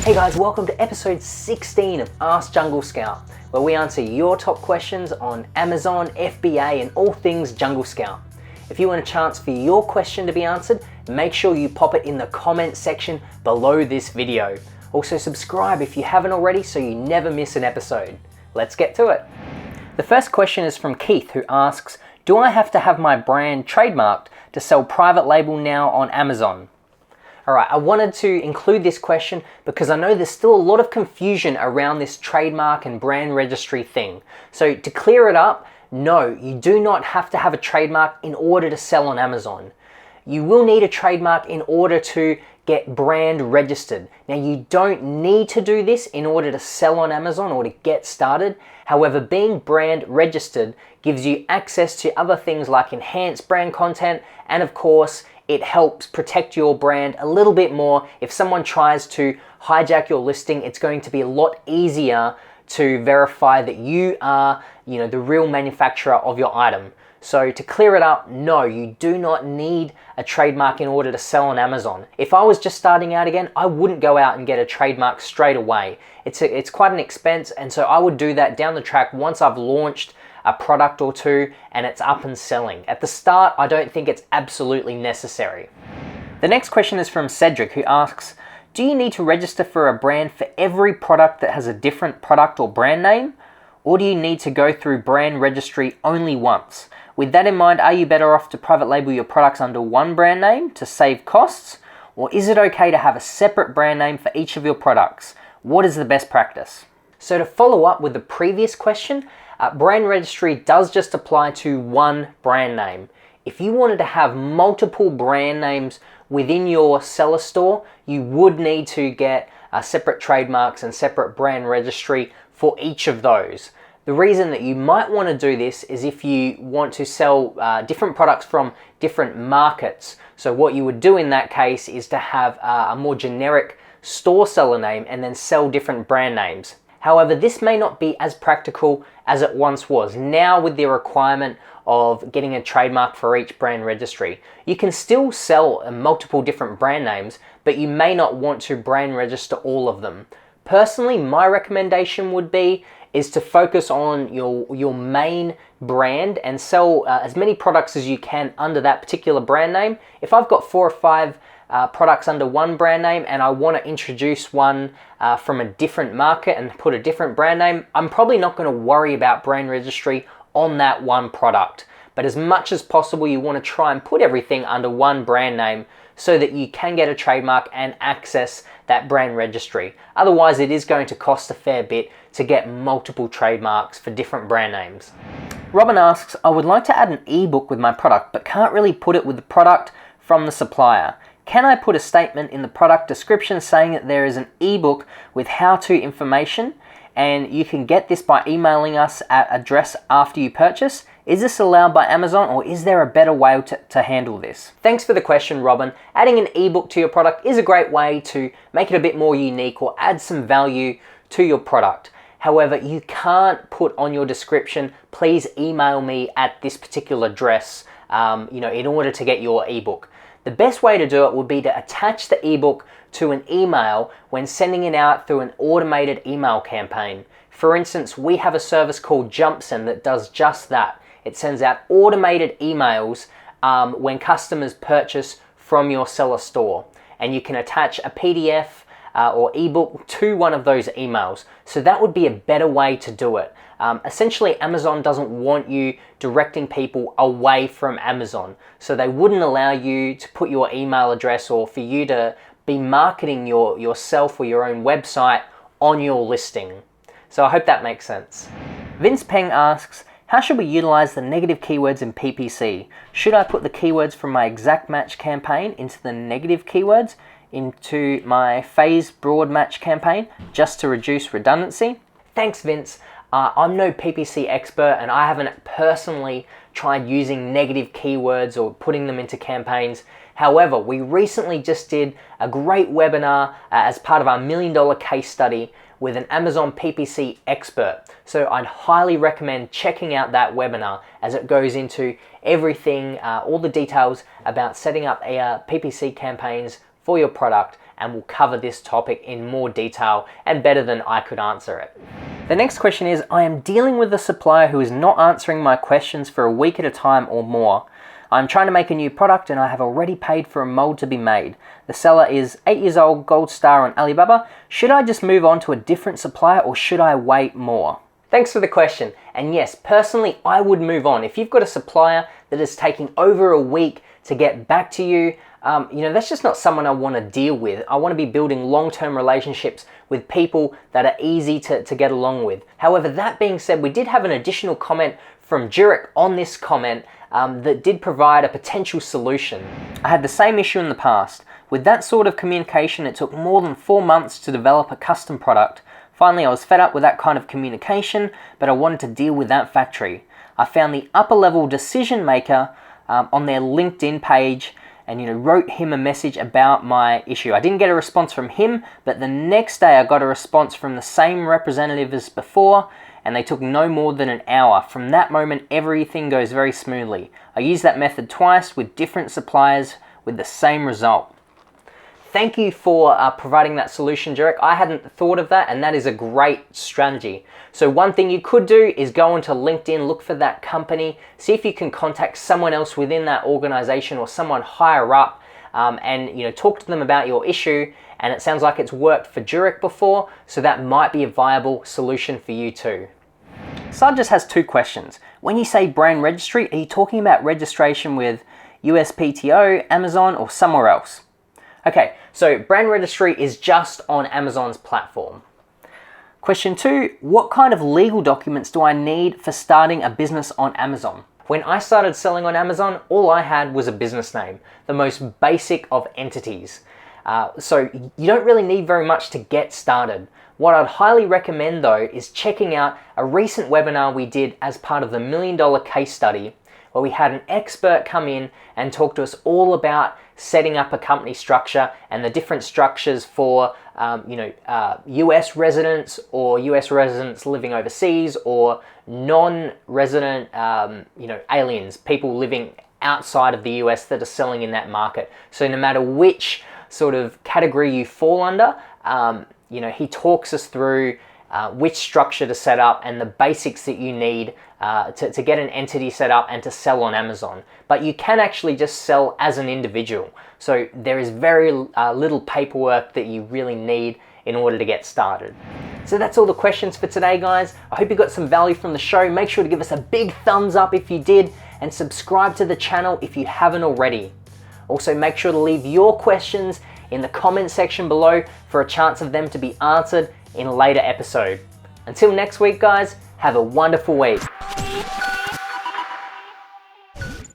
Hey guys, welcome to episode 16 of Ask Jungle Scout, where we answer your top questions on Amazon, FBA, and all things Jungle Scout. If you want a chance for your question to be answered, make sure you pop it in the comment section below this video. Also subscribe if you haven't already so you never miss an episode. Let's get to it. The first question is from Keith, who asks, do I have to have my brand trademarked to sell private label now on Amazon? Alright, I wanted to include this question because I know there's still a lot of confusion around this trademark and brand registry thing. So to clear it up, no, you do not have to have a trademark in order to sell on Amazon. You will need a trademark in order to get brand registered. Now you don't need to do this in order to sell on Amazon or to get started. However, being brand registered gives you access to other things like enhanced brand content, and of course, it helps protect your brand a little bit more. If someone tries to hijack your listing, it's going to be a lot easier to verify that you are, the real manufacturer of your item. So to clear it up, no, you do not need a trademark in order to sell on Amazon. If I was just starting out again, I wouldn't go out and get a trademark straight away. It's quite an expense, and so I would do that down the track once I've launched a product or two and it's up and selling. At the start, I don't think it's absolutely necessary. The next question is from Cedric, who asks, do you need to register for a brand for every product that has a different product or brand name? Or do you need to go through brand registry only once? With that in mind, are you better off to private label your products under one brand name to save costs? Or is it okay to have a separate brand name for each of your products? What is the best practice? So to follow up with the previous question, brand registry does just apply to one brand name. If you wanted to have multiple brand names within your seller store, you would need to get separate trademarks and separate brand registry for each of those. The reason that you might want to do this is if you want to sell different products from different markets. So what you would do in that case is to have a more generic store seller name and then sell different brand names. However, this may not be as practical as it once was. Now with the requirement of getting a trademark for each brand registry, you can still sell multiple different brand names, but you may not want to brand register all of them. Personally, my recommendation would be is to focus on your main brand and sell as many products as you can under that particular brand name. If I've got 4 or 5 products under one brand name and I want to introduce one from a different market and put a different brand name, I'm probably not going to worry about brand registry on that one product. But as much as possible, you want to try and put everything under one brand name so that you can get a trademark and access that brand registry. Otherwise, it is going to cost a fair bit to get multiple trademarks for different brand names. Robin asks, I would like to add an ebook with my product, but can't really put it with the product from the supplier. Can I put a statement in the product description saying that there is an ebook with how-to information and you can get this by emailing us at address after you purchase? Is this allowed by Amazon, or is there a better way to handle this? Thanks for the question, Robin. Adding an ebook to your product is a great way to make it a bit more unique or add some value to your product. However, you can't put on your description, please email me at this particular address, in order to get your ebook. The best way to do it would be to attach the ebook to an email when sending it out through an automated email campaign. For instance, we have a service called JumpSend that does just that. It sends out automated emails when customers purchase from your seller store. And you can attach a PDF or ebook to one of those emails. So that would be a better way to do it. Essentially, Amazon doesn't want you directing people away from Amazon. So they wouldn't allow you to put your email address or for you to be marketing yourself or your own website on your listing. So I hope that makes sense. Vince Peng asks, how should we utilize the negative keywords in PPC? Should I put the keywords from my exact match campaign into the negative keywords into my phased broad match campaign just to reduce redundancy? Thanks, Vince. I'm no PPC expert and I haven't personally tried using negative keywords or putting them into campaigns. However, we recently just did a great webinar as part of our $1 million case study with an Amazon PPC expert. So I'd highly recommend checking out that webinar as it goes into everything, all the details about setting up PPC campaigns for your product and will cover this topic in more detail and better than I could answer it. The next question is, I am dealing with a supplier who is not answering my questions for a week at a time or more. I'm trying to make a new product and I have already paid for a mold to be made. The seller is 8 years old, gold star on Alibaba. Should I just move on to a different supplier or should I wait more? Thanks for the question. And yes, personally, I would move on. If you've got a supplier that is taking over a week to get back to you, that's just not someone I want to deal with. I want to be building long-term relationships with people that are easy to get along with. However, that being said, we did have an additional comment from Jurek on this comment that did provide a potential solution. I had the same issue in the past. With that sort of communication, it took more than 4 months to develop a custom product. Finally, I was fed up with that kind of communication, but I wanted to deal with that factory. I found the upper level decision maker on their LinkedIn page and wrote him a message about my issue. I didn't get a response from him, but the next day I got a response from the same representative as before, and they took no more than an hour. From that moment, everything goes very smoothly. I used that method twice with different suppliers with the same result. Thank you for providing that solution, Jurek. I hadn't thought of that, and that is a great strategy. So one thing you could do is go onto LinkedIn, look for that company, see if you can contact someone else within that organization or someone higher up, and talk to them about your issue. And it sounds like it's worked for Jurek before, so that might be a viable solution for you too. Sard just has 2 questions. When you say brand registry, are you talking about registration with USPTO, Amazon, or somewhere else? Okay, so brand registry is just on Amazon's platform. Question 2, what kind of legal documents do I need for starting a business on Amazon? When I started selling on Amazon, all I had was a business name, the most basic of entities. So you don't really need very much to get started. What I'd highly recommend though is checking out a recent webinar we did as part of the $1 Million Case Study, where we had an expert come in and talk to us all about setting up a company structure and the different structures for US residents or US residents living overseas or non-resident aliens, people living outside of the US that are selling in that market. So no matter which sort of category you fall under, he talks us through which structure to set up and the basics that you need to get an entity set up and to sell on Amazon. But you can actually just sell as an individual. So there is very little paperwork that you really need in order to get started. So that's all the questions for today, guys. I hope you got some value from the show. Make sure to give us a big thumbs up if you did, and subscribe to the channel if you haven't already. Also, make sure to leave your questions in the comment section below for a chance of them to be answered in a later episode. Until next week, guys, have a wonderful week.